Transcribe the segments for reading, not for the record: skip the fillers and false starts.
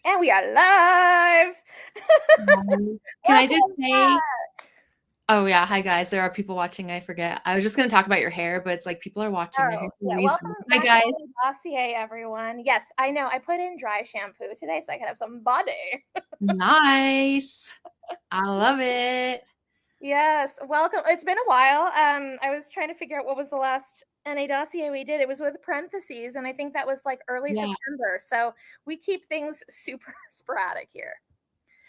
And we are live. Can I just Welcome say, back. oh yeah, hi guys. There are people watching. I forget. I was just gonna talk about your hair, but it's like people are watching. They're here Oh, for a yeah. reason. Welcome Hi back to guys. Dossier, everyone. Yes, I know. I put in dry shampoo today so I can have some body. Nice. I love it. Yes, welcome. It's been a while. I was trying to figure out what was the last NA Dossier we did. It was with parentheses, and I think that was like early Yeah. September. So we keep things super sporadic here.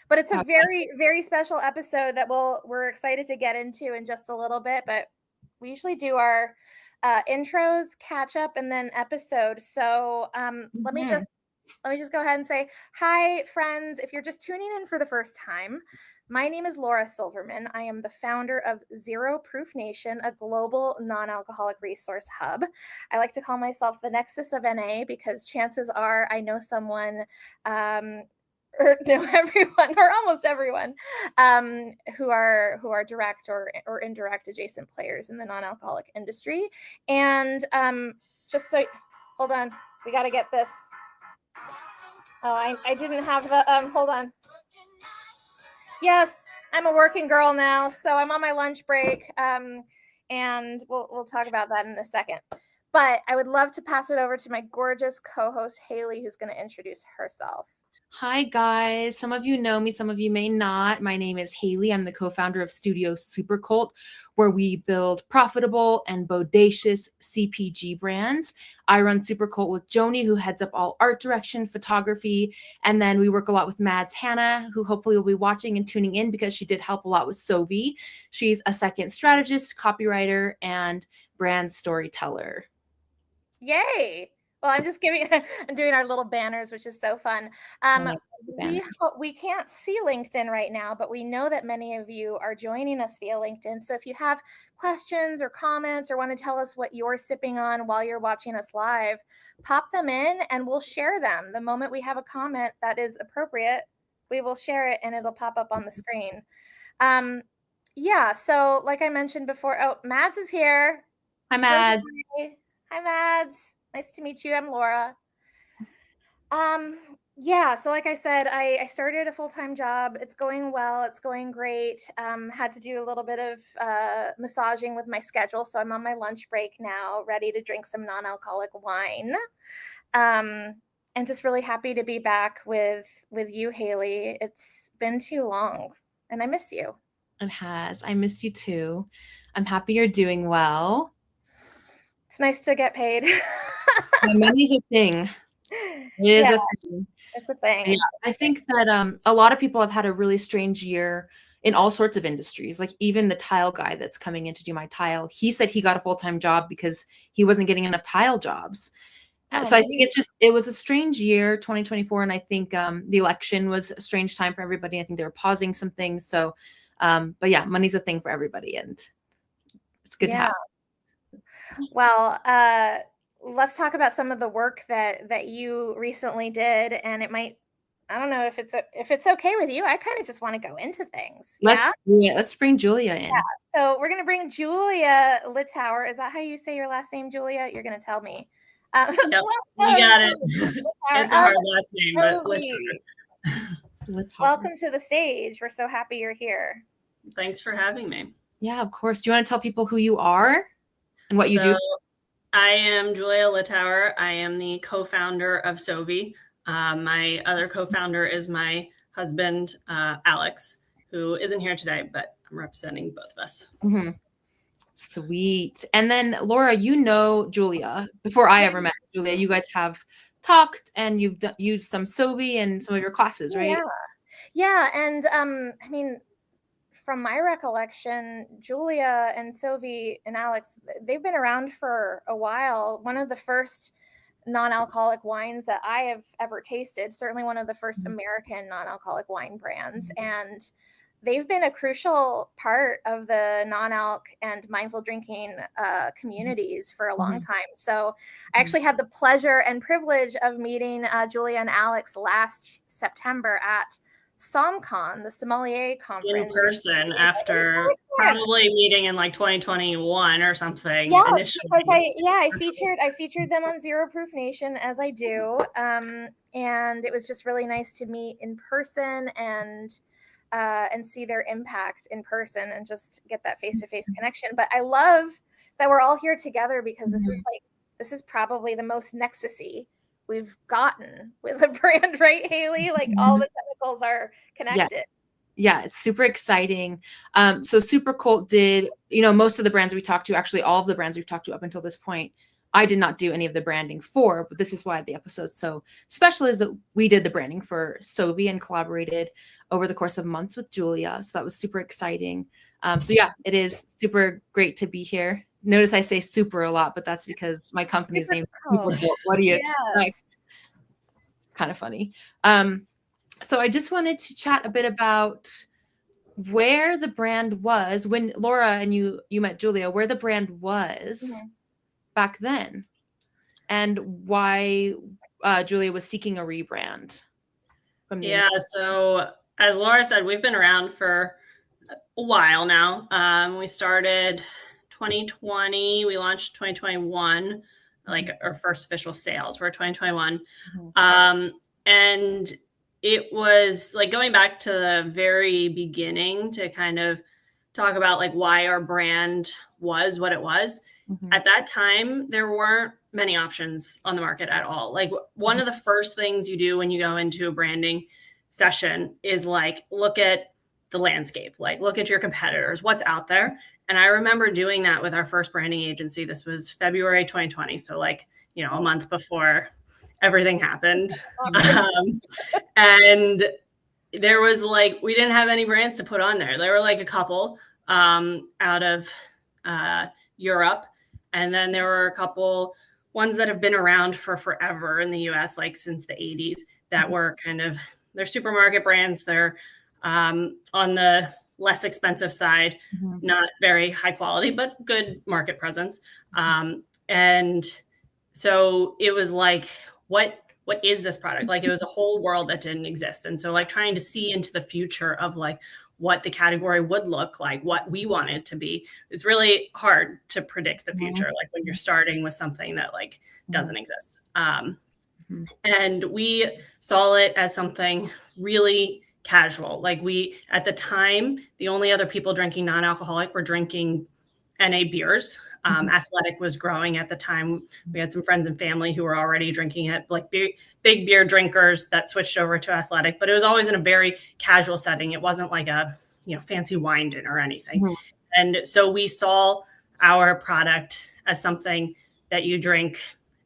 But it's a Okay. very, very special episode that we're excited to get into in just a little bit. But we usually do our intros, catch up, and then episode. So let me Mhm. just go ahead and say hi, friends. If you're just tuning in for the first time, my name is Laura Silverman. I am the founder of Zero Proof Nation, a global non-alcoholic resource hub. I like to call myself the nexus of NA because chances are I know someone or know everyone or almost everyone who are direct or indirect adjacent players in the non-alcoholic industry. And just so, hold on, we got to get this. Oh, I didn't have the hold on. Yes, I'm a working girl now, so I'm on my lunch break. And we'll talk about that in a second. But I would love to pass it over to my gorgeous co-host Haylee, who's going to introduce herself. Hi guys. Some of you know me, some of you may not. My name is Haylee. I'm the co-founder of Studio Supercult, where we build profitable and bodacious CPG brands. I run Supercult with Joni, who heads up all art direction, photography, and then we work a lot with Mads Hannah, who hopefully will be watching and tuning in because she did help a lot with Sovi. She's a second strategist, copywriter, and brand storyteller. Yay! Well, I'm just I'm doing our little banners, which is so fun. We can't see LinkedIn right now, but we know that many of you are joining us via LinkedIn. So if you have questions or comments or want to tell us what you're sipping on while you're watching us live, pop them in and we'll share them. The moment we have a comment that is appropriate, we will share it and it'll pop up on the screen. Yeah, so like I mentioned before, oh, Mads is here. Hi, Mads. Hi, Mads. Nice to meet you. I'm Laura. Yeah, so like I said, I started a full-time job. It's going well. It's going great. Had to do a little bit of massaging with my schedule. So I'm on my lunch break now, ready to drink some non-alcoholic wine. And just really happy to be back with you, Haylee. It's been too long and I miss you. It has. I miss you too. I'm happy you're doing well. It's nice to get paid. Money's a thing. It is a thing. It's a thing. Yeah, I think that a lot of people have had a really strange year in all sorts of industries. Like even the tile guy that's coming in to do my tile, he said he got a full-time job because he wasn't getting enough tile jobs. So I think it was a strange year, 2024, and I think the election was a strange time for everybody. I think they were pausing some things. So, but yeah, money's a thing for everybody, and it's good to have. Well, let's talk about some of the work that you recently did, and it might. I don't know if it's okay with you. I kind of just want to go into things. Let's do it. Let's bring Julia in. Yeah. So we're gonna bring Julia Littauer. Is that how you say your last name, Julia? You're gonna tell me. Yep, you got it. It's a hard last name, but welcome to the stage. We're so happy you're here. Thanks for having me. Yeah, of course. Do you want to tell people who you are and what you do? I am Julia Littauer. I am the co-founder of Sovi. My other co-founder is my husband, Alex, who isn't here today, but I'm representing both of us. Mm-hmm. Sweet. And then Laura, you know Julia. Before I ever met Julia, you guys have talked and you've used some Sovi in some of your classes, right? Yeah. And I mean, from my recollection, Julia and Sovi and Alex, they've been around for a while. One of the first non-alcoholic wines that I have ever tasted, certainly one of the first American non-alcoholic wine brands. And they've been a crucial part of the non-alc and mindful drinking communities for a long time. So I actually had the pleasure and privilege of meeting Julia and Alex last September at SomCon, the sommelier In conference. person after probably meeting in like 2021 or something. Yes, initially. because I featured them on Zero Proof Nation, as I do. And it was just really nice to meet in person and see their impact in person and just get that face-to-face connection. But I love that we're all here together because this is probably the most nexusy we've gotten with a brand, right, Haylee? Like all the tentacles are connected. Yes. Yeah, it's super exciting. So Super Cult did, most of the brands we talked to, actually all of the brands we've talked to up until this point, I did not do any of the branding for, but this is why the episode's so special, is that we did the branding for Sovi and collaborated over the course of months with Julia. So that was super exciting. So yeah, it is super great to be here. Notice I say super a lot, but that's because my company's name is Super Cult. What do you expect? Kind of funny. So I just wanted to chat a bit about where the brand was when Laura and you met Julia, where the brand was back then, and why Julia was seeking a rebrand. So as Laura said, we've been around for a while now. We started 2020, we launched 2021, like our first official sales were 2021. And it was like going back to the very beginning to kind of talk about like why our brand was what it was. At that time, there weren't many options on the market at all. Like one of the first things you do when you go into a branding session is like, look at the landscape, like look at your competitors, what's out there. And I remember doing that with our first branding agency. This was February 2020. So like, a month before everything happened. And there was like, we didn't have any brands to put on there. There were like a couple out of Europe. And then there were a couple ones that have been around for forever in the US, like since the 80s, that were kind of, they're supermarket brands. They're on the less expensive side, not very high quality, but good market presence. And so it was like, what is this product? Like it was a whole world that didn't exist. And so like trying to see into the future of like what the category would look like, what we want it to be, it's really hard to predict the future. Like when you're starting with something that like doesn't exist. And we saw it as something really casual. Like at the time, the only other people drinking non-alcoholic were drinking NA beers. Athletic was growing at the time. We had some friends and family who were already drinking it, like big beer drinkers that switched over to Athletic, but it was always in a very casual setting. It wasn't like a, fancy wine dinner or anything. And so we saw our product as something that you drink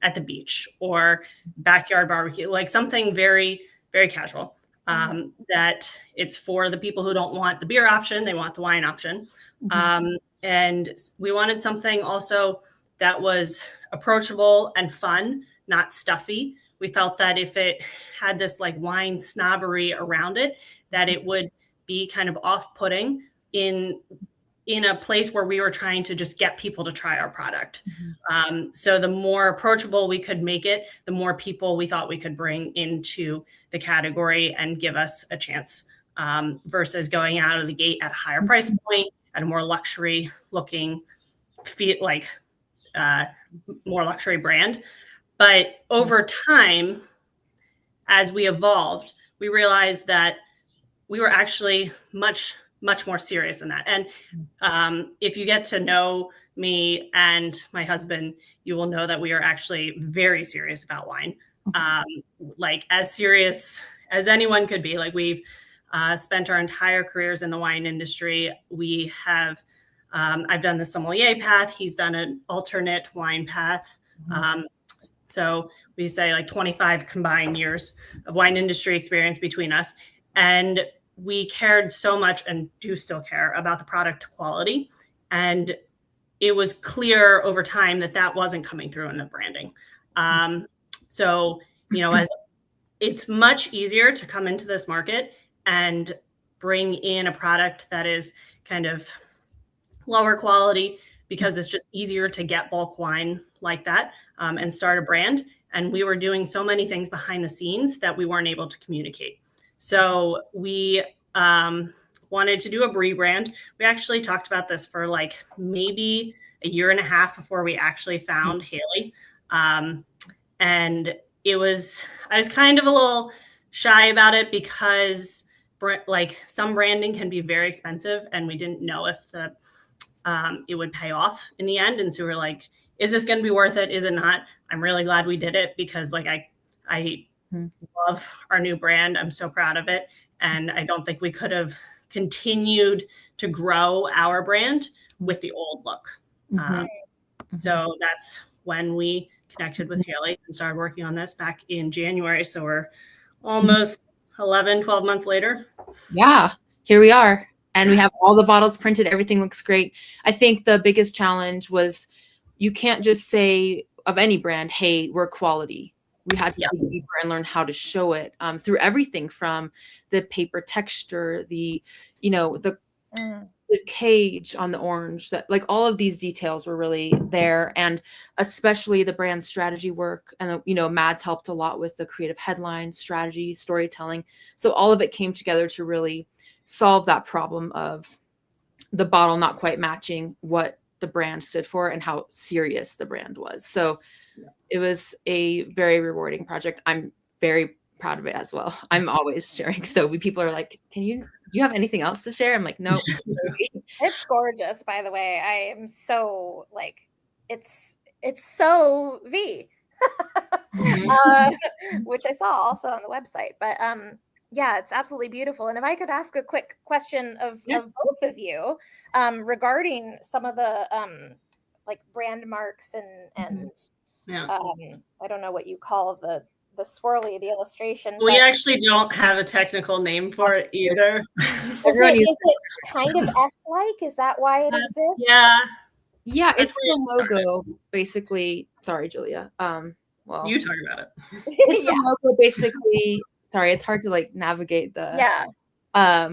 at the beach or backyard barbecue, like something very, very casual. That it's for the people who don't want the beer option, they want the wine option. And we wanted something also that was approachable and fun, not stuffy. We felt that if it had this like wine snobbery around it, that it would be kind of off-putting in a place where we were trying to just get people to try our product. So the more approachable we could make it, the more people we thought we could bring into the category and give us a chance, versus going out of the gate at a higher price point, at a more luxury looking, more luxury brand. But over time, as we evolved, we realized that we were actually much, much more serious than that. And if you get to know me and my husband, you will know that we are actually very serious about wine. Like as serious as anyone could be. Like we've spent our entire careers in the wine industry. We have, I've done the sommelier path. He's done an alternate wine path. So we say like 25 combined years of wine industry experience between us. And we cared so much and do still care about the product quality. And it was clear over time that that wasn't coming through in the branding. So, as it's much easier to come into this market and bring in a product that is kind of lower quality because it's just easier to get bulk wine like that, and start a brand. And we were doing so many things behind the scenes that we weren't able to communicate. So we wanted to do a rebrand. We actually talked about this for like maybe a year and a half before we actually found Haylee. And I was kind of a little shy about it because like some branding can be very expensive, and we didn't know if it would pay off in the end. And so we're like, is this going to be worth it? Is it not? I'm really glad we did it because like I love our new brand. I'm so proud of it. And I don't think we could have continued to grow our brand with the old look. So that's when we connected with Haylee and started working on this back in January. So we're almost 11, 12 months later. Yeah, here we are. And we have all the bottles printed. Everything looks great. I think the biggest challenge was you can't just say of any brand, hey, we're quality. We had to dig deeper and learn how to show it through everything from the paper texture, the cage on the orange, that like all of these details were really there. And especially the brand strategy work. And, Mads helped a lot with the creative headlines, strategy, storytelling. So all of it came together to really solve that problem of the bottle not quite matching what the brand stood for and how serious the brand was. So it was a very rewarding project. I'm very proud of it as well. I'm always sharing Sovi. People are like, do you have anything else to share? I'm like, no. It's gorgeous, by the way. I am so like, it's so V, which I saw also on the website. But yeah, it's absolutely beautiful. And if I could ask a quick question of both of you regarding some of the like brand marks and I don't know what you call the swirly, the illustration. We actually don't have a technical name for it either. Is it kind of S-like? Is that why it exists? Yeah, it's the logo, basically. Sorry, Julia. Well, you talk about it. It's the logo, basically. Sorry, it's hard to like navigate the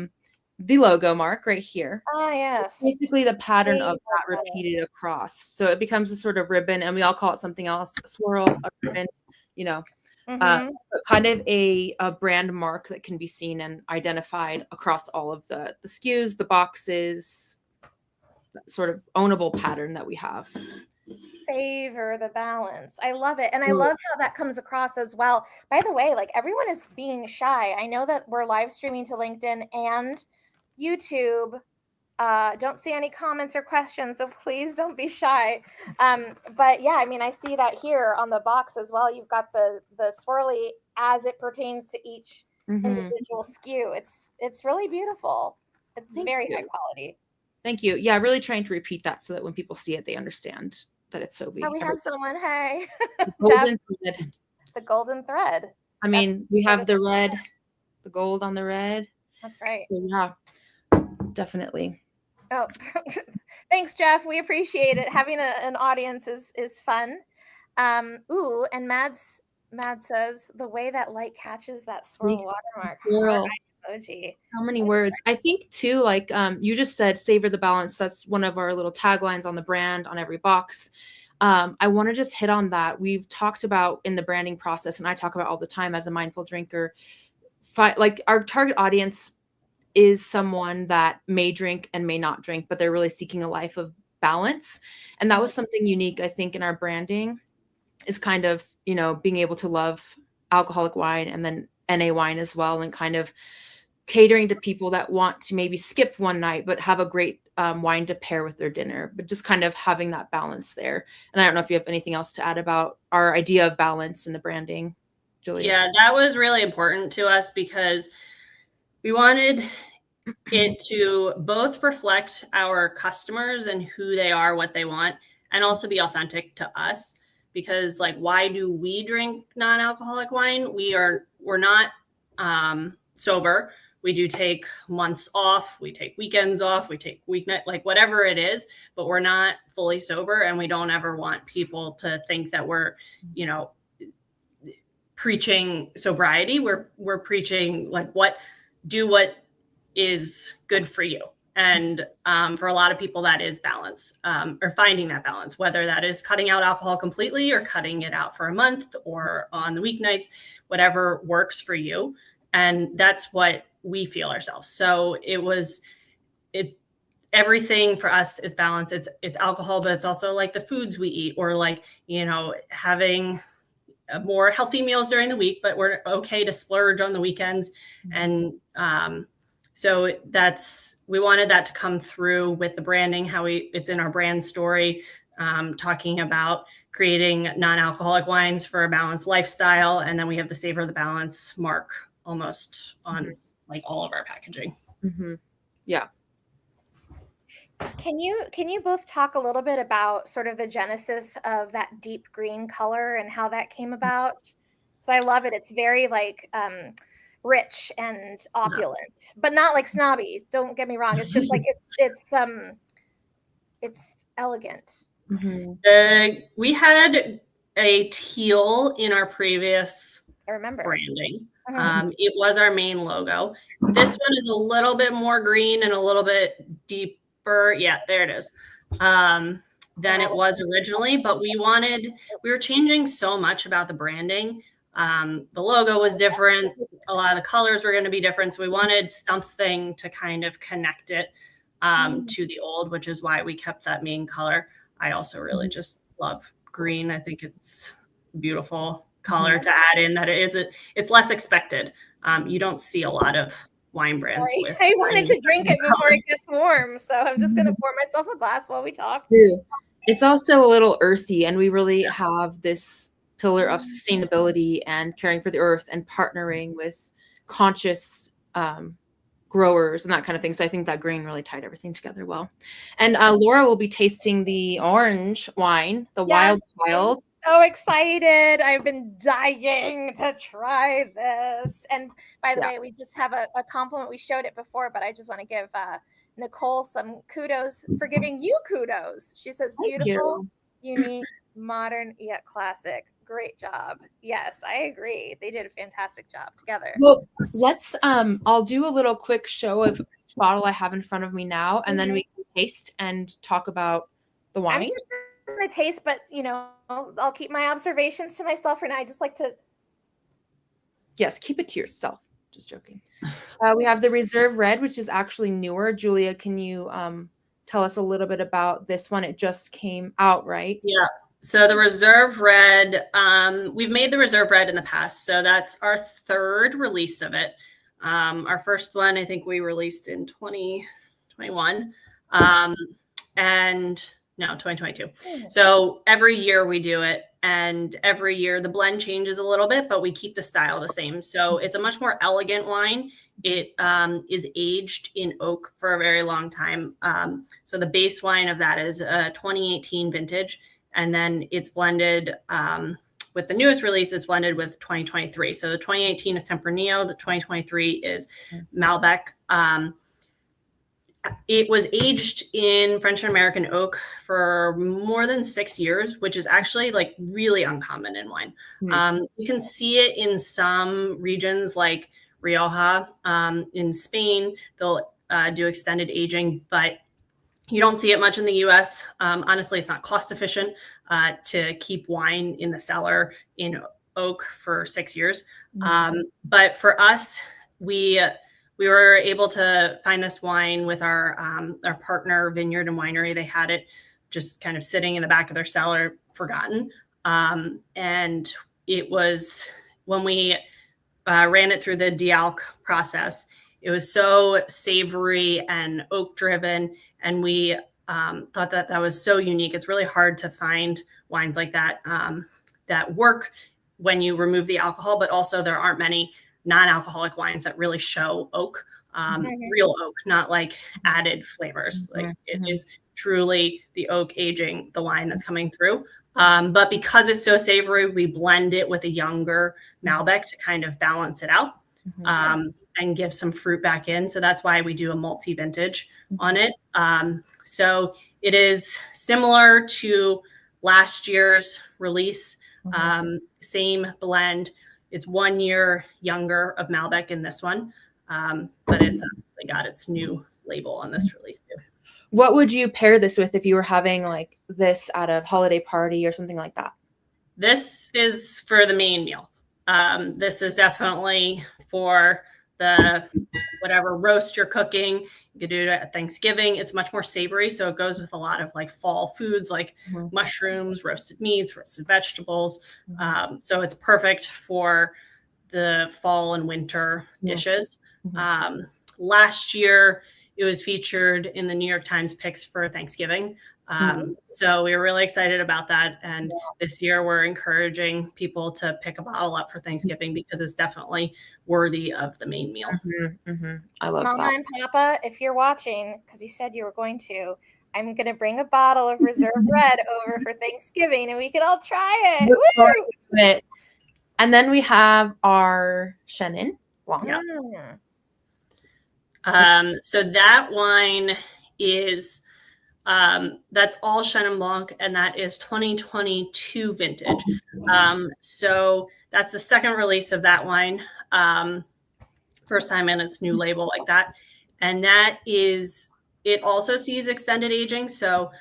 logo mark right here. Ah, yes. Basically the pattern of that repeated across. So it becomes a sort of ribbon, and we all call it something else, a swirl, a ribbon, but kind of a brand mark that can be seen and identified across all of the SKUs, the boxes, sort of ownable pattern that we have. Savor the balance. I love it. And I love how that comes across as well. By the way, like everyone is being shy. I know that we're live streaming to LinkedIn and YouTube. Don't see any comments or questions, so please don't be shy. But yeah, I mean, I see that here on the box as well. You've got the swirly as it pertains to each individual SKU. It's really beautiful. It's very high quality. Thank you. Yeah, really trying to repeat that so that when people see it, they understand that it's Sovi. Oh, we have someone. Hey, golden thread. The golden thread. I mean, we have the red, the gold on the red. That's right. So yeah, definitely. Oh, thanks, Jeff. We appreciate it. Having an audience is fun. Ooh, and Mads says the way that light catches that swirl watermark. Emoji. How many words? I think too, like you just said, savor the balance. That's one of our little taglines on the brand, on every box. I want to just hit on that. We've talked about in the branding process, and I talk about all the time as a mindful drinker, like our target audience is someone that may drink and may not drink, but they're really seeking a life of balance. And that was something unique, I think, in our branding, is kind of, being able to love alcoholic wine and then NA wine as well, and kind of catering to people that want to maybe skip one night but have a great wine to pair with their dinner, but just kind of having that balance there. And I don't know if you have anything else to add about our idea of balance in the branding, Julia. Yeah, that was really important to us because we wanted it to both reflect our customers and who they are, what they want, and also be authentic to us. Because like, why do we drink non-alcoholic wine? We're not sober. We do take months off. We take weekends off. We take weeknight, like whatever it is, but we're not fully sober. And we don't ever want people to think that we're, preaching sobriety. We're preaching like what is good for you. And for a lot of people, that is balance, or finding that balance, whether that is cutting out alcohol completely or cutting it out for a month or on the weeknights, whatever works for you. And that's what we feel ourselves. So everything for us is balance. It's alcohol, but it's also like the foods we eat, or like, having more healthy meals during the week, but we're okay to splurge on the weekends. And so we wanted that to come through with the branding, it's in our brand story, talking about creating non-alcoholic wines for a balanced lifestyle. And then we have the Savor the Balance mark almost on like all of our packaging. Yeah. Can you both talk a little bit about sort of the genesis of that deep green color and how that came about? Because I love it. It's very like rich and opulent, but not like snobby. Don't get me wrong. It's just like it's elegant. We had a teal in our previous branding. It was our main logo. This one is a little bit more green and a little bit deeper. Yeah, there it is. Than it was originally, but we were changing so much about the branding. The logo was different. A lot of the colors were going to be different. So we wanted something to kind of connect it to the old, which is why we kept that main color. I also really just love green. I think it's a beautiful color to add in, that it's less expected. You don't see a lot of wine brands with. I wanted to drink it before it gets warm, so I'm just going to pour myself a glass while we talk. It's also a little earthy, and we really have this pillar of sustainability and caring for the earth and partnering with conscious growers and that kind of thing. So I think that green really tied everything together well. And Laura will be tasting the orange wine, the Wild. I'm so excited. I've been dying to try this. And by the way, we just have a compliment. We showed it before, but I just want to give Nicole some kudos for giving you kudos. She says, beautiful, unique, modern, yet classic. Great job. Yes, I agree. They did a fantastic job together. Well, let's I'll do a little quick show of each bottle I have in front of me now, and then we can taste and talk about the wine. I'm just gonna taste, but I'll keep my observations to myself for now. I just like to. Yes, keep it to yourself. Just joking. We have the Reserve Red, which is actually newer. Julia, can you tell us a little bit about this one? It just came out, right? Yeah. So the Reserve Red, we've made the Reserve Red in the past. So that's our third release of it. Our first one, I think we released in 2021. And no, 2022. So every year we do it, and every year the blend changes a little bit, but we keep the style the same. So it's a much more elegant wine. It is aged in oak for a very long time. So the base wine of that is a 2018 vintage. And then it's blended with the newest release, it's blended with 2023. So the 2018 is Tempranillo, the 2023 is Malbec. It was aged in French and American oak for more than 6 years, which is actually like really uncommon in wine. You can see it in some regions like Rioja. In Spain, they'll do extended aging, but you don't see it much in the US. Honestly, it's not cost efficient to keep wine in the cellar in oak for 6 years. But for us, we were able to find this wine with our partner vineyard and winery. They had it just kind of sitting in the back of their cellar, forgotten. And it was when we ran it through the de-alc process, it was so savory and oak driven. And we thought that was so unique. It's really hard to find wines like that that work when you remove the alcohol, but also there aren't many non-alcoholic wines that really show oak, real oak, not like added flavors. Like it is truly the oak aging the wine that's coming through. But because it's so savory, we blend it with a younger Malbec to kind of balance it out. And give some fruit back in. So that's why we do a multi-vintage on it. So it is similar to last year's release, same blend. It's 1 year younger of Malbec in this one, but it's obviously got its new label on this release too. What would you pair this with if you were having like this at a holiday party or something like that? This is for the main meal. This is definitely for the whatever roast you're cooking. You could do it at Thanksgiving. It's much more savory, so it goes with a lot of like fall foods like mushrooms, roasted meats, roasted vegetables. So it's perfect for the fall and winter dishes. Last year, it was featured in the New York Times picks for Thanksgiving. So we were really excited about that. And this year we're encouraging people to pick a bottle up for Thanksgiving because it's definitely worthy of the main meal. I love Mama that. and Papa, if you're watching, because you said you were going to, I'm going to bring a bottle of Reserve Red over for Thanksgiving and we can all try it. Look forward Woo! to it. And then we have our Chenin Blanc. So that wine is that's all Chenin Blanc, and that is 2022 vintage. So that's the second release of that wine. First time in its new label like that. And that is, it also sees extended aging. So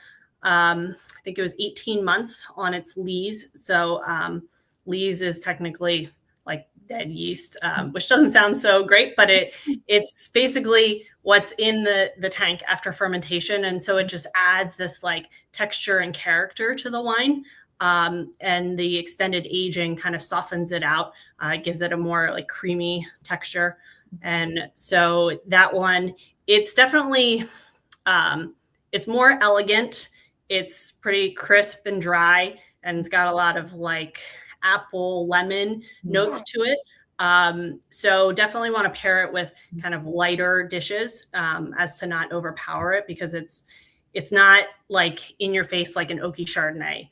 I think it was 18 months on its lees. So lees is technically like dead yeast, which doesn't sound so great, but it's basically what's in the tank after fermentation. And so it just adds this like texture and character to the wine. And the extended aging kind of softens it out. It gives it a more like creamy texture. And so that one, it's definitely, it's more elegant. It's pretty crisp and dry, and it's got a lot of like apple, lemon notes to it. So definitely want to pair it with kind of lighter dishes as to not overpower it, because it's not like in your face like an oaky Chardonnay.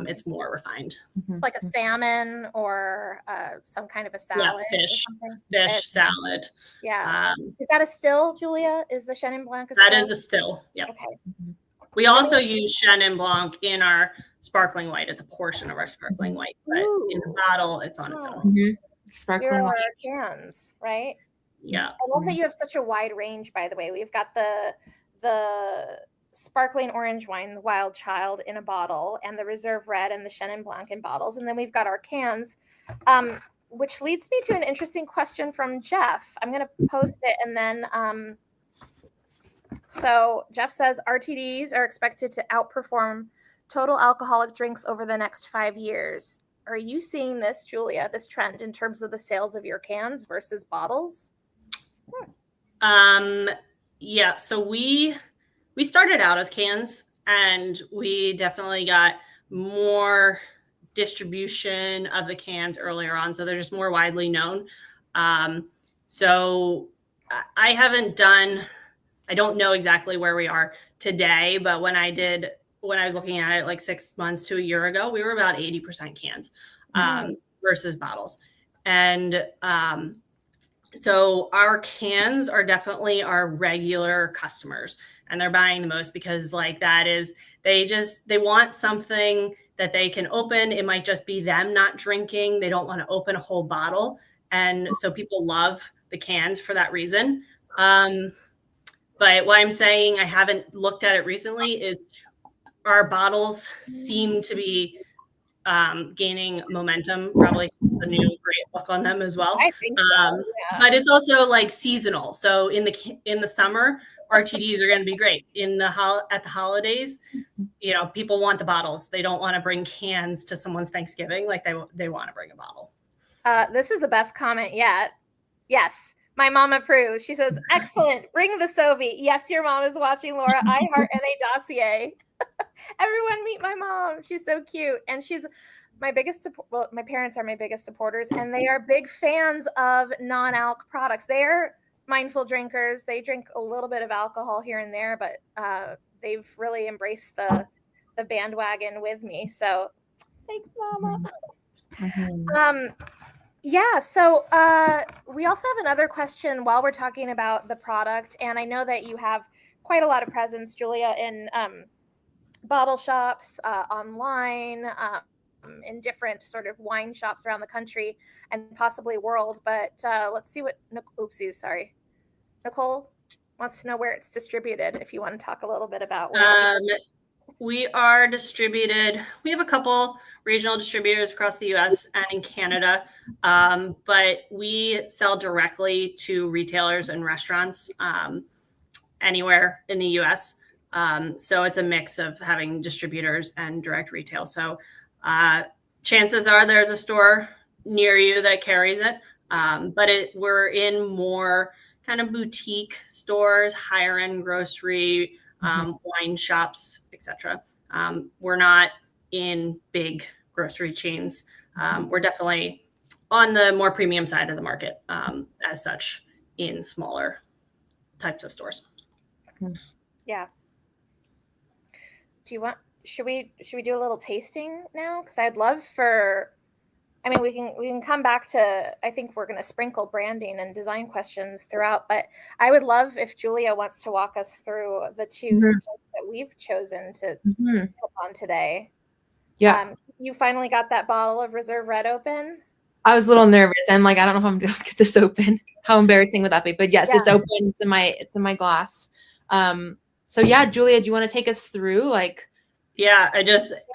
It's more refined. It's like a salmon or some kind of a salad. Yeah, fish salad. Yeah. Is that a still, Julia? Is the Chenin Blanc a still? That is a still. Yeah. Okay. We also use Chenin Blanc in our sparkling white. It's a portion of our sparkling white, but in the bottle, it's on its own. Sparkling Here are white. our cans, right? Yeah. I love that you have such a wide range, by the way. We've got the sparkling orange wine, the Wild Child, in a bottle, and the Reserve Red and the Chenin Blanc in bottles. And then we've got our cans, which leads me to an interesting question from Jeff. I'm going to post it, and then so Jeff says RTDs are expected to outperform total alcoholic drinks over the next 5 years. Are you seeing this, Julia, this trend in terms of the sales of your cans versus bottles? Yeah, so we started out as cans, and we definitely got more distribution of the cans earlier on, so they're just more widely known. So I don't know exactly where we are today, but when I was looking at it like 6 months to a year ago, we were about 80% cans versus bottles. And so our cans are definitely our regular customers, and they're buying the most because like they want something that they can open. It might just be them not drinking. They don't want to open a whole bottle. And so people love the cans for that reason. But what I'm saying, I haven't looked at it recently, is our bottles seem to be gaining momentum, probably the new great look on them as well. I think so, yeah. But it's also like seasonal. So in the summer, RTDs are going to be great. At the holidays, people want the bottles. They don't want to bring cans to someone's Thanksgiving. Like they want to bring a bottle. This is the best comment yet. Yes. My mom approves. She says, excellent. Bring the Sovi. Yes, your mom is watching, Laura. I heart NA Dossier. Everyone meet my mom. She's so cute. And she's my biggest support. Well, my parents are my biggest supporters, and they are big fans of non-alc products. They're mindful drinkers. They drink a little bit of alcohol here and there, but they've really embraced the bandwagon with me. So thanks, Mama. Yeah, so we also have another question while we're talking about the product, and I know that you have quite a lot of presence, Julia, in bottle shops, online, in different sort of wine shops around the country and possibly world. But let's see what, Nicole wants to know where it's distributed, if you want to talk a little bit about where We are distributed. We have a couple regional distributors across the U.S. and in Canada, but we sell directly to retailers and restaurants anywhere in the U.S. So it's a mix of having distributors and direct retail. So chances are there's a store near you that carries it, but we're in more kind of boutique stores, higher end grocery, wine shops, etc. We're not in big grocery chains. We're definitely on the more premium side of the market, as such, in smaller types of stores. Yeah. Should we do a little tasting now? Because I'd love for, I mean, we can come back to, I think we're going to sprinkle branding and design questions throughout, but I would love if Julia wants to walk us through the two skins that we've chosen to sip on today. Yeah. You finally got that bottle of Reserve Red open? I was a little nervous. I'm like, I don't know if I'm going to get this open. How embarrassing would that be? But yes, it's open. It's in my glass. So yeah, Julia, do you want to take us through Yeah,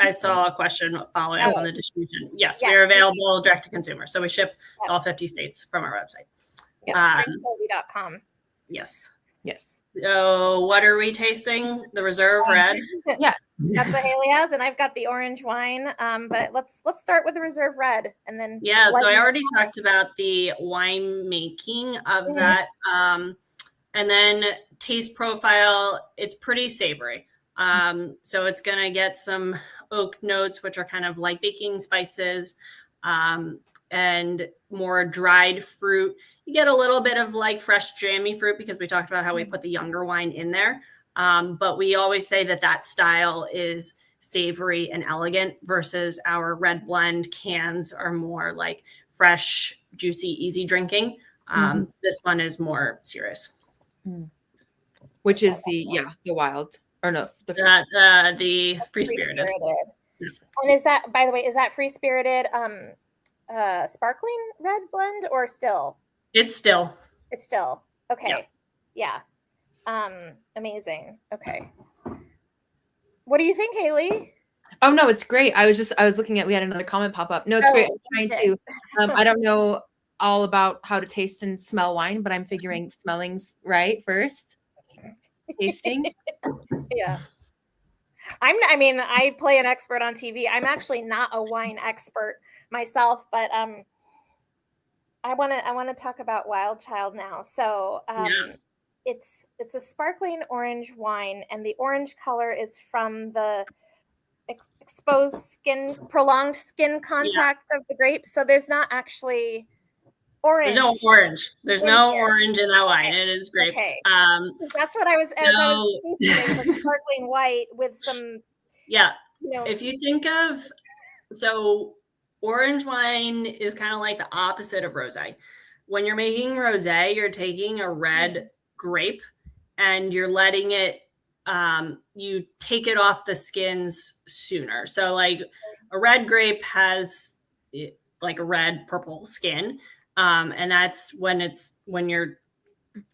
I saw a question following up on the distribution. Yes, we are available direct to consumer. So we ship all 50 states from our website. Sovi.com. Yes. Yes. So what are we tasting? The Reserve Red? Yes. That's what Haylee has, and I've got the orange wine. But let's start with the Reserve Red, and then so I already talked about the wine making of that, and then taste profile. It's pretty savory. So it's gonna get some oak notes, which are kind of like baking spices, and more dried fruit. You get a little bit of like fresh jammy fruit because we talked about how we put the younger wine in there. But we always say that style is savory and elegant versus our red blend cans are more like fresh, juicy, easy drinking. This one is more serious. Which is the wild, or no, the free spirited. And is that, by the way, is that free spirited sparkling red blend or still? It's still. Okay. Yeah. Amazing. Okay. What do you think, Haylee? Oh no, it's great. I was looking at, we had another comment pop up. No, it's great. I'm trying to I don't know all about how to taste and smell wine, but I'm figuring smelling's right first. Tasting. Yeah. I play an expert on TV. I'm actually not a wine expert myself, but I want to talk about Wild Child now. So it's a sparkling orange wine, and the orange color is from the exposed skin, prolonged skin contact of the grapes. So there's not actually orange. There's no orange. There's no orange in that wine. It is grapes. Okay. That's what I was tasting, like sparkling white with some. Yeah. If you think of, so orange wine is kind of like the opposite of rosé. When you're making rosé, you're taking a red grape and you're letting it, you take it off the skins sooner. So like a red grape has like a red purple skin. And that's when you're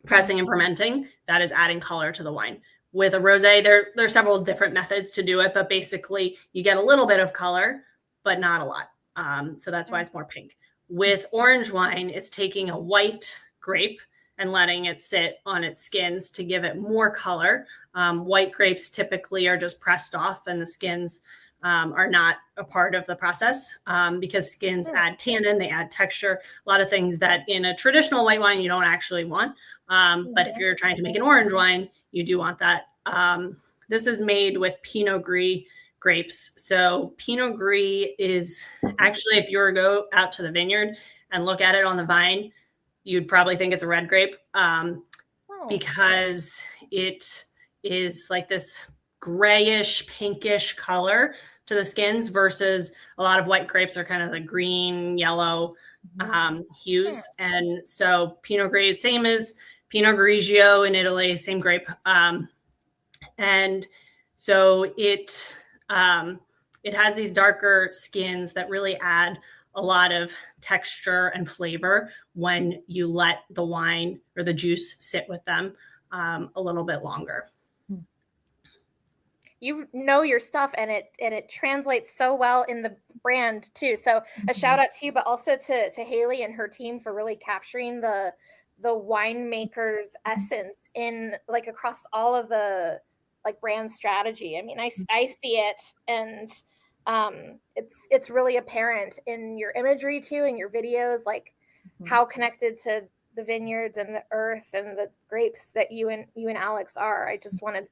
pressing and fermenting, that is adding color to the wine. With a rosé, there are several different methods to do it, but basically you get a little bit of color, but not a lot. So that's why it's more pink. With orange wine, it's taking a white grape and letting it sit on its skins to give it more color. White grapes typically are just pressed off and the skins are not a part of the process because skins add tannin, they add texture, a lot of things that in a traditional white wine you don't actually want. But if you're trying to make an orange wine, you do want that. This is made with Pinot Gris grapes. So Pinot Gris is actually, if you were to go out to the vineyard and look at it on the vine, you'd probably think it's a red grape because it is like this grayish, pinkish color to the skins versus a lot of white grapes are kind of the green, yellow hues. And so Pinot Gris, same as Pinot Grigio in Italy, same grape. And so it has these darker skins that really add a lot of texture and flavor when you let the wine or the juice sit with them a little bit longer. you know your stuff, and it translates so well in the brand too. So a shout out to you, but also to Haylee and her team for really capturing the winemaker's essence in like across all of the like brand strategy. I mean, I see it, and it's really apparent in your imagery too, in your videos, like how connected to the vineyards and the earth and the grapes that you and Alex are. I just want to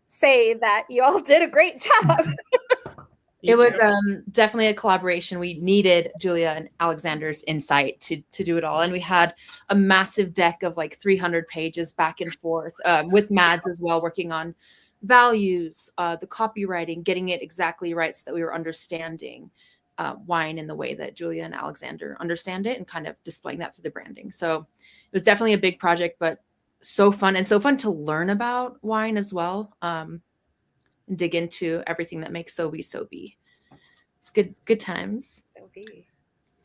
say that you all did a great job. It was definitely a collaboration. We needed Julia and Alexander's insight to do it all. And we had a massive deck of like 300 pages back and forth with Mads as well, working on values, the copywriting, getting it exactly right so that we were understanding wine in the way that Julia and Alexander understand it and kind of displaying that through the branding. So it was definitely a big project, but so fun, and so fun to learn about wine as well. And dig into everything that makes Sovi. It's good times.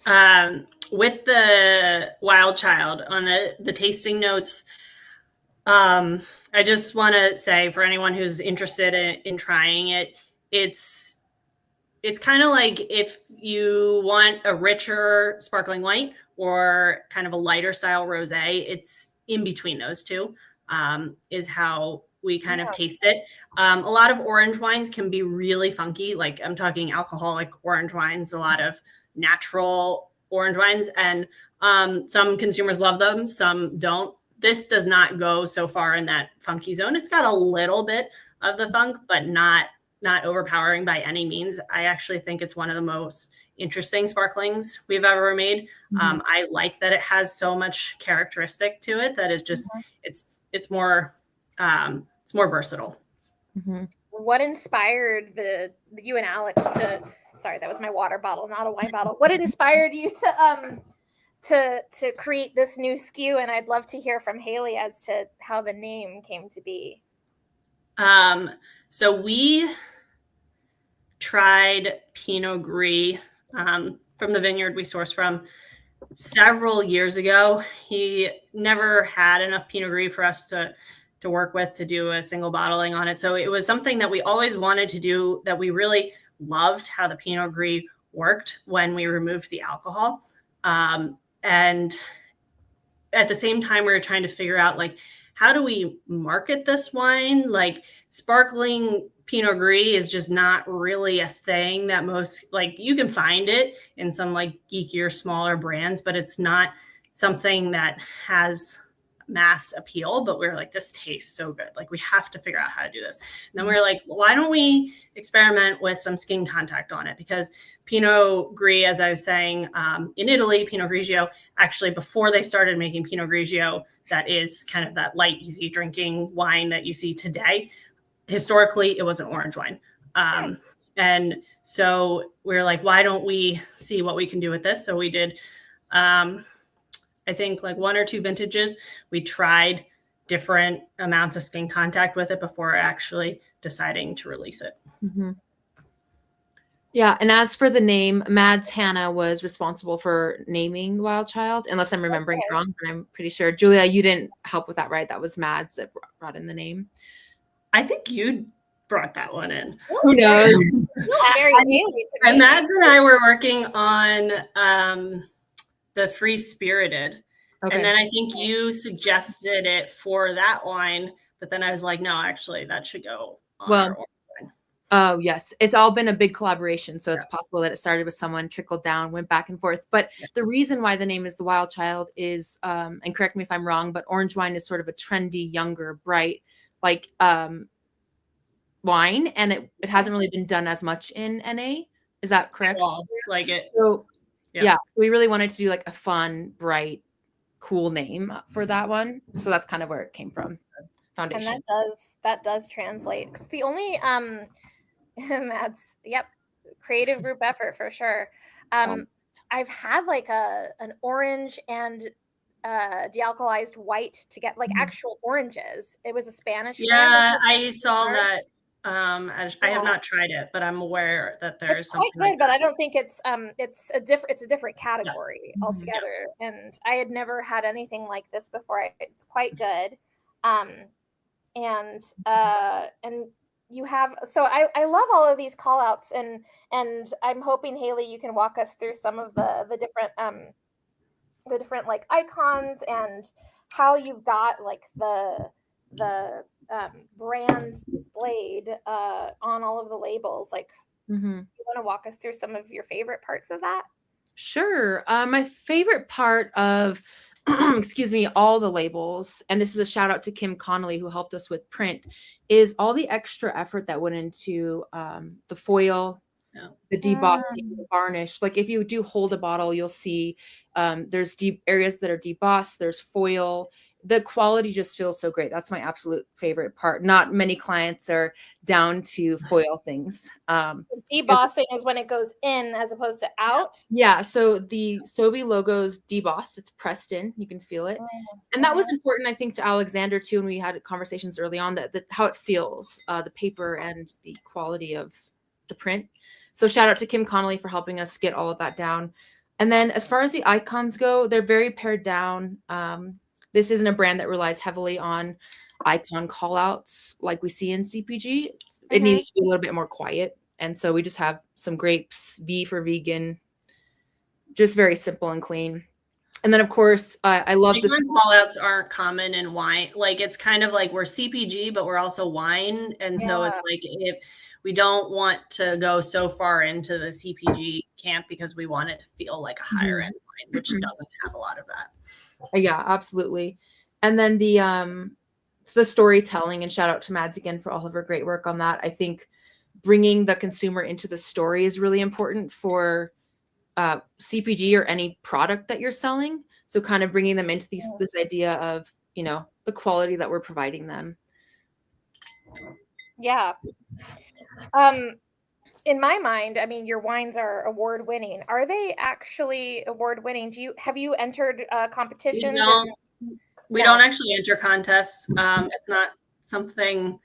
With the Wild Child on the tasting notes, I just want to say for anyone who's interested in trying it, it's kind of like if you want a richer sparkling white or kind of a lighter style rosé, it's in between those two, is how we kind of taste it. A lot of orange wines can be really funky. Like I'm talking alcoholic orange wines, a lot of natural orange wines, and some consumers love them, some don't. This does not go so far in that funky zone. It's got a little bit of the funk, but not overpowering by any means. I actually think it's one of the most interesting sparklings we've ever made. I like that it has so much characteristic to it that is just it's more versatile. What inspired you and Alex to? Sorry, that was my water bottle, not a wine bottle. What inspired you to create this new SKU? And I'd love to hear from Haylee as to how the name came to be. So we tried Pinot Gris from the vineyard we sourced from several years ago. He never had enough Pinot Gris for us to work with to do a single bottling on it. So it was something that we always wanted to do, that we really loved how the Pinot Gris worked when we removed the alcohol. And at the same time, we were trying to figure out, like, how do we market this wine? Like, sparkling Pinot Gris is just not really a thing that most, like, you can find it in some like geekier, smaller brands, but it's not something that has mass appeal. But we were like, this tastes so good. Like, we have to figure out how to do this. And then we were like, why don't we experiment with some skin contact on it? Because Pinot Gris, as I was saying, in Italy, Pinot Grigio, actually before they started making Pinot Grigio, that is kind of that light, easy drinking wine that you see today. Historically, it was an orange wine. And so we were like, why don't we see what we can do with this? So we did, I think like 1 or 2 vintages. We tried different amounts of skin contact with it before actually deciding to release it. Yeah. And as for the name, Mads Hannah was responsible for naming Wild Child, unless I'm remembering wrong, but I'm pretty sure. Julia, you didn't help with that, right? That was Mads that brought in the name. I think you brought that one in. Who knows? And Mads and I were working on the Free Spirited. Okay. And then I think you suggested it for that wine, but then I was like, no, actually that should go on our wine. Oh yes. It's all been a big collaboration. So it's possible that it started with someone, trickled down, went back and forth. But the reason why the name is the Wild Child is, and correct me if I'm wrong, but orange wine is sort of a trendy, younger, bright, like wine. And it hasn't really been done as much in NA. Is that correct? Well, like it. So yeah. So we really wanted to do like a fun, bright, cool name for that one. So that's kind of where it came from. Foundation. And that does translate. Because the only Mads, creative group effort for sure. I've had like an orange and dealcoholized white to get like actual oranges. It was a Spanish brand. I saw that. I have not tried it, but I'm aware that there's something quite good, like but I don't think it's a different category altogether. And I had never had anything like this before. It's quite good. And you have, so I love all of these call outs, and I'm hoping, Haylee, you can walk us through some of the different like icons and how you've got like the brand displayed on all of the labels. Like, you want to walk us through some of your favorite parts of that? Sure. My favorite part of, excuse me, all the labels, and this is a shout out to Kim Connolly who helped us with print, is all the extra effort that went into the foil, the debossing, the varnish. Like if you do hold a bottle, you'll see there's deep areas that are debossed, there's foil. The quality just feels so great. That's my absolute favorite part. Not many clients are down to foil things. Debossing is when it goes in as opposed to out. Yeah, so the Sovi logo's debossed, it's pressed in, you can feel it. And that was important, I think, to Alexander too, and we had conversations early on that how it feels, the paper and the quality of the print. So shout out to Kim Connolly for helping us get all of that down. And then as far as the icons go, they're very pared down. This isn't a brand that relies heavily on icon callouts like we see in CPG. It needs to be a little bit more quiet. And so we just have some grapes, V for vegan, just very simple and clean. And then, of course, I love this. Callouts aren't common in wine. Like, it's kind of like we're CPG, but we're also wine. And so it's like, if we don't want to go so far into the CPG camp because we want it to feel like a higher end wine, which doesn't have a lot of that. Yeah, absolutely. And then the storytelling, and shout out to Mads again for all of her great work on that. I think bringing the consumer into the story is really important for CPG or any product that you're selling. So kind of bringing them into this idea of, you know, the quality that we're providing them. Yeah. In my mind, I mean, your wines are award winning. Are they actually award winning? Have you entered competitions? We don't actually enter contests. It's not something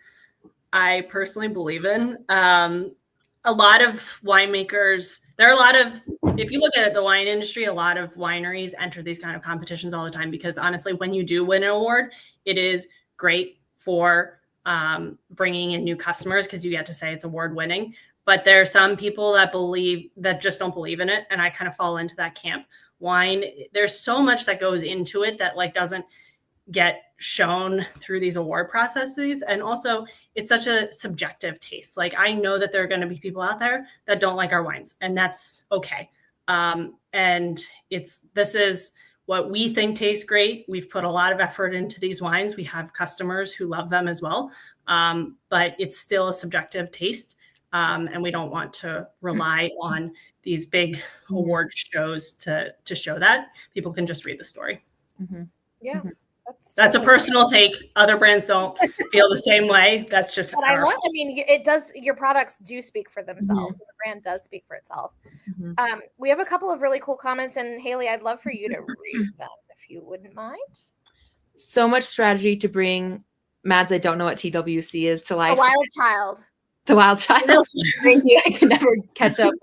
I personally believe in. A lot of winemakers, if you look at the wine industry, a lot of wineries enter these kind of competitions all the time, because honestly, when you do win an award, it is great for bringing in new customers because you get to say it's award winning. But there are some people that just don't believe in it. And I kind of fall into that camp. Wine, there's so much that goes into it that like doesn't get shown through these award processes. And also it's such a subjective taste. Like, I know that there are going to be people out there that don't like our wines, and that's okay. And this is what we think tastes great. We've put a lot of effort into these wines. We have customers who love them as well. But it's still a subjective taste. And we don't want to rely on these big award shows to show that. People can just read the story. Yeah. That's a personal take. Other brands don't feel the same way. That's just. But I mean, it does. Your products do speak for themselves. The brand does speak for itself. We have a couple of really cool comments, and Haylee, I'd love for you to read them if you wouldn't mind. So much strategy to bring Mads, I don't know what TWC is, to life. A wild child. The wild child. Thank you. I can never catch up.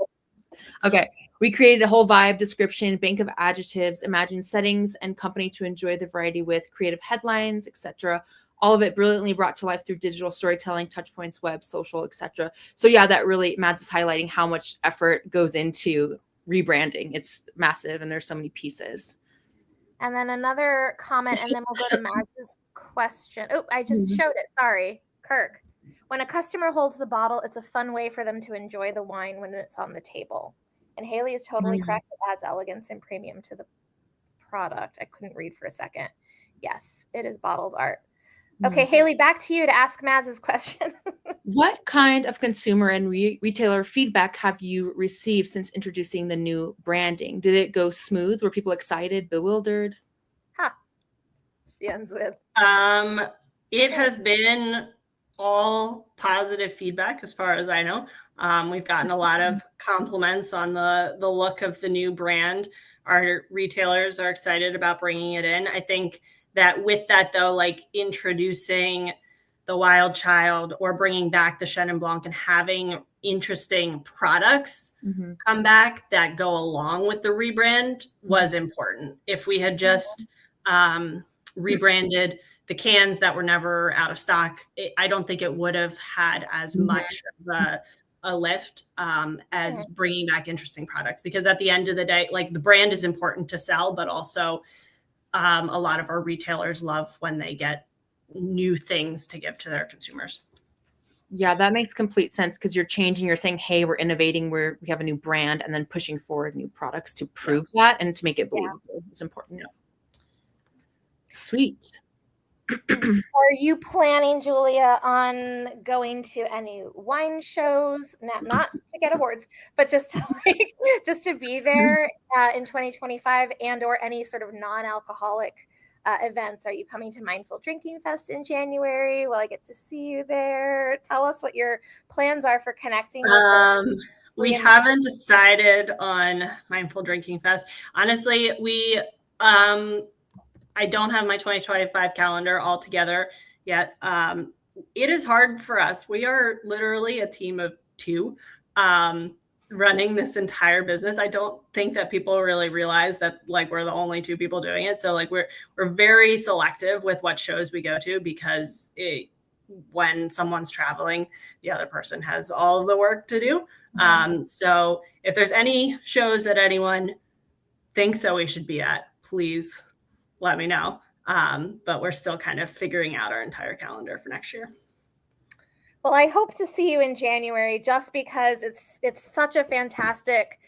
Okay. We created a whole vibe description, bank of adjectives, imagined settings and company to enjoy the variety with, creative headlines, etc. All of it brilliantly brought to life through digital storytelling, touch points, web, social, etc. So yeah, that really, Mads is highlighting how much effort goes into rebranding. It's massive, and there's so many pieces. And then another comment, and then we'll go to Mads's question. Oh, I just showed it. Sorry, Kirk. When a customer holds the bottle, it's a fun way for them to enjoy the wine when it's on the table. And Haylee is totally correct. It adds elegance and premium to the product. I couldn't read for a second. Yes, it is bottled art. Okay, Haylee, back to you to ask Mads's question. What kind of consumer and retailer feedback have you received since introducing the new branding? Did it go smooth? Were people excited, bewildered? She ends with. It has been all positive feedback as far as I know. We've gotten a lot of compliments on the look of the new brand. Our retailers are excited about bringing it in. I think that with that, though, like introducing the Wild Child or bringing back the Chenin Blanc and having interesting products come back that go along with the rebrand was important. If we had just rebranded the cans that were never out of stock, I don't think it would have had as much of a lift as bringing back interesting products, because at the end of the day, like, the brand is important to sell, but also a lot of our retailers love when they get new things to give to their consumers. Yeah, that makes complete sense, because you're changing, you're saying, hey, we're innovating, we have a new brand, and then pushing forward new products to prove that and to make it believable. It's important. Sweet. Are you planning, Julia, on going to any wine shows? Not to get awards, but just to, just to be there in 2025, and/or any sort of non-alcoholic events? Are you coming to Mindful Drinking Fest in January? Will I get to see you there? Tell us what your plans are for connecting with we haven't decided on Mindful Drinking Fest. Honestly, I don't have my 2025 calendar all together yet. It is hard for us. We are literally a team of 2 running this entire business. I don't think that people really realize that, like, we're the only 2 people doing it. So, like, we're very selective with what shows we go to, because when someone's traveling, the other person has all of the work to do. So if there's any shows that anyone thinks that we should be at, please let me know. But we're still kind of figuring out our entire calendar for next year. Well, I hope to see you in January, just because it's such a fantastic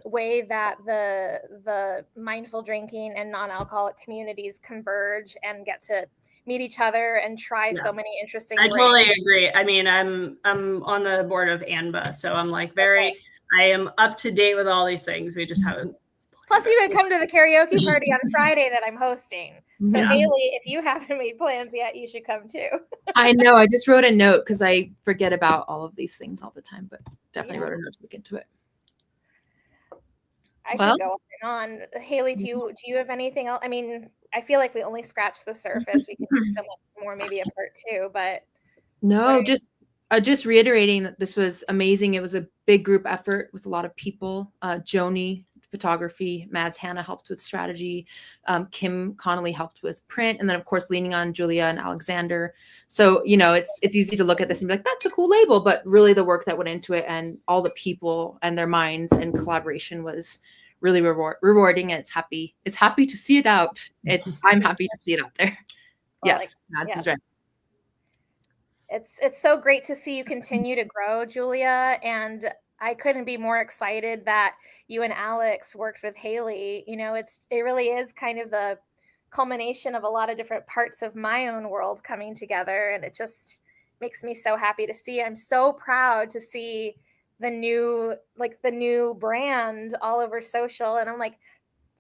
way that the mindful drinking and non-alcoholic communities converge and get to meet each other and try so many interesting I totally agree. I mean, I'm on the board of ANBA, so I'm like I am up to date with all these things. We just haven't. Plus, you would come to the karaoke party on Friday that I'm hosting. So, Haylee, if you haven't made plans yet, you should come too. I know. I just wrote a note, because I forget about all of these things all the time, but definitely wrote a note to look into it. I could go on and on. Haylee, do you have anything else? I mean, I feel like we only scratched the surface. We can do so much more, maybe a part 2, but no, just reiterating that this was amazing. It was a big group effort with a lot of people. Joni, photography, Mads Hannah helped with strategy, Kim Connolly helped with print, and then of course leaning on Julia and Alexander. So it's easy to look at this and be like, that's a cool label, but really the work that went into it and all the people and their minds and collaboration was really rewarding. And it's happy to see it out. I'm happy to see it out there. Well, yes, Mads is right. It's so great to see you continue to grow, Julia, and I couldn't be more excited that you and Alex worked with Haylee. It really is kind of the culmination of a lot of different parts of my own world coming together, and it just makes me so happy to see. I'm so proud to see the new brand all over social, and I'm like,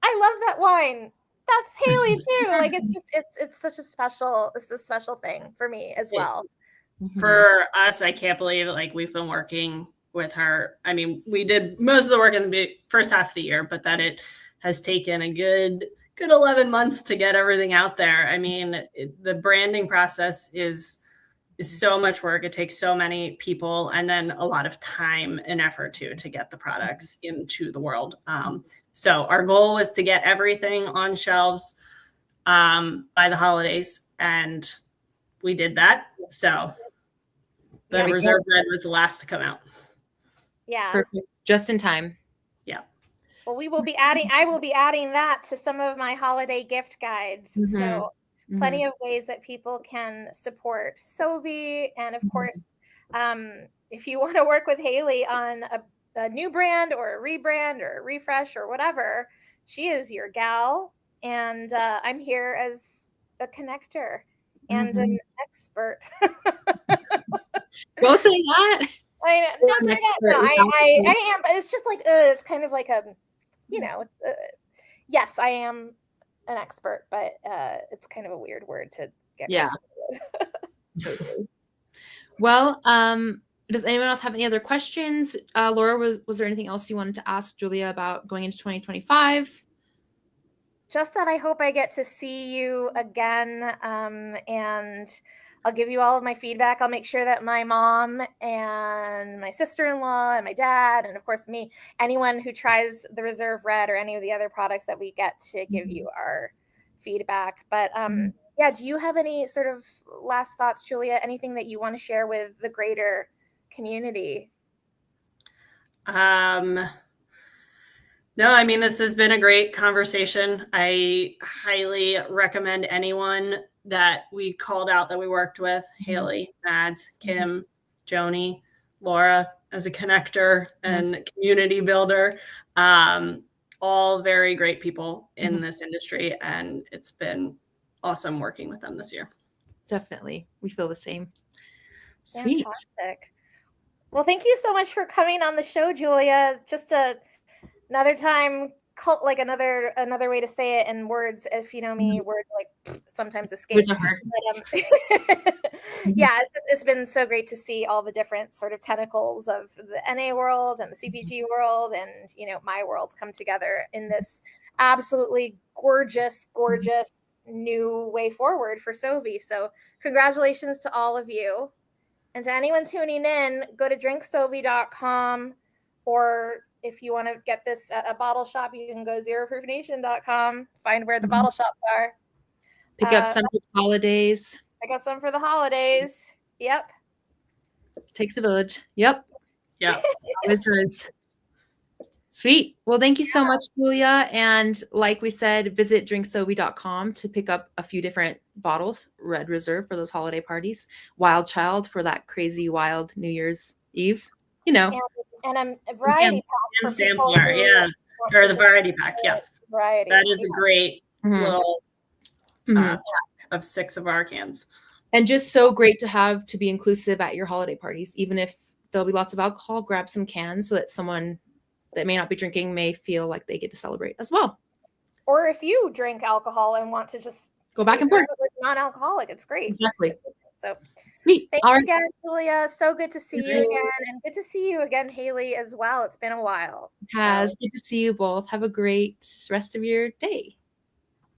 I love that wine. That's Haylee too. Like, it's such a special thing for me as well. For us, I can't believe we've been working with her. I mean, we did most of the work in the first half of the year, but that it has taken a good 11 months to get everything out there. I mean, the branding process is so much work. It takes so many people, and then a lot of time and effort to get the products into the world. So our goal was to get everything on shelves by the holidays, and we did that. So the reserve red was the last to come out. Yeah. Perfect. Just in time. Yeah. Well, I will be adding that to some of my holiday gift guides. So plenty of ways that people can support Sovi. And of course, if you want to work with Haylee on a new brand or a rebrand or a refresh or whatever, she is your gal. And I'm here as a connector and an expert. Don't say that. I know. Don't say that. No, I am, but it's just like it's kind of like a, yes, I am an expert, but it's kind of a weird word to get. Yeah. Well, does anyone else have any other questions? Laura, was there anything else you wanted to ask Julia about going into 2025? Just that I hope I get to see you again, and I'll give you all of my feedback. I'll make sure that my mom and my sister-in-law and my dad, and of course me, anyone who tries the Reserve Red or any of the other products that we get to give you our feedback. But yeah, do you have any sort of last thoughts, Julia? Anything that you want to share with the greater community? No, I mean, this has been a great conversation. I highly recommend anyone that we called out that we worked with, Haylee, Mads, Kim, Joni, Laura, as a connector and community builder. All very great people in this industry, and it's been awesome working with them this year. Definitely. We feel the same. Sweet. Fantastic. Well, thank you so much for coming on the show, Julia. Just another time, like another way to say it in words. If you know me, words like sometimes escape. But, yeah, it's been so great to see all the different sort of tentacles of the NA world and the CPG world and, you know, my worlds come together in this absolutely gorgeous new way forward for Sovi. So congratulations to all of you. And to anyone tuning in, go to drinksovi.com, or if you want to get this at a bottle shop, you can go zeroproofnation.com, find where the bottle shops are. Pick up some for the holidays. Pick up some for the holidays. Yep. Takes a village. Yep. Yeah. Always does. Sweet. Well, thank you so much, Julia. And like we said, visit drinksovi.com to pick up a few different bottles. Red Reserve for those holiday parties. Wild Child for that crazy wild New Year's Eve. You know. And a variety pack and sampler, yeah. Or the variety pack, yes. Variety. That is a great little pack of 6 of our cans. And just so great to be inclusive at your holiday parties. Even if there'll be lots of alcohol, grab some cans so that someone that may not be drinking may feel like they get to celebrate as well. Or if you drink alcohol and want to just go back and forth with non-alcoholic, it's great. Exactly. So sweet. Thanks again, Julia. So good to see you again, and good to see you again, Haylee, as well. It's been a while. It has. Good to see you both. Have a great rest of your day.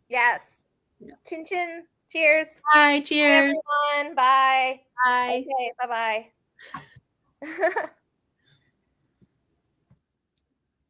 Yes. Yeah. Chin chin. Cheers. Bye. Cheers. Bye, everyone. Bye. Bye. Okay. Bye-bye.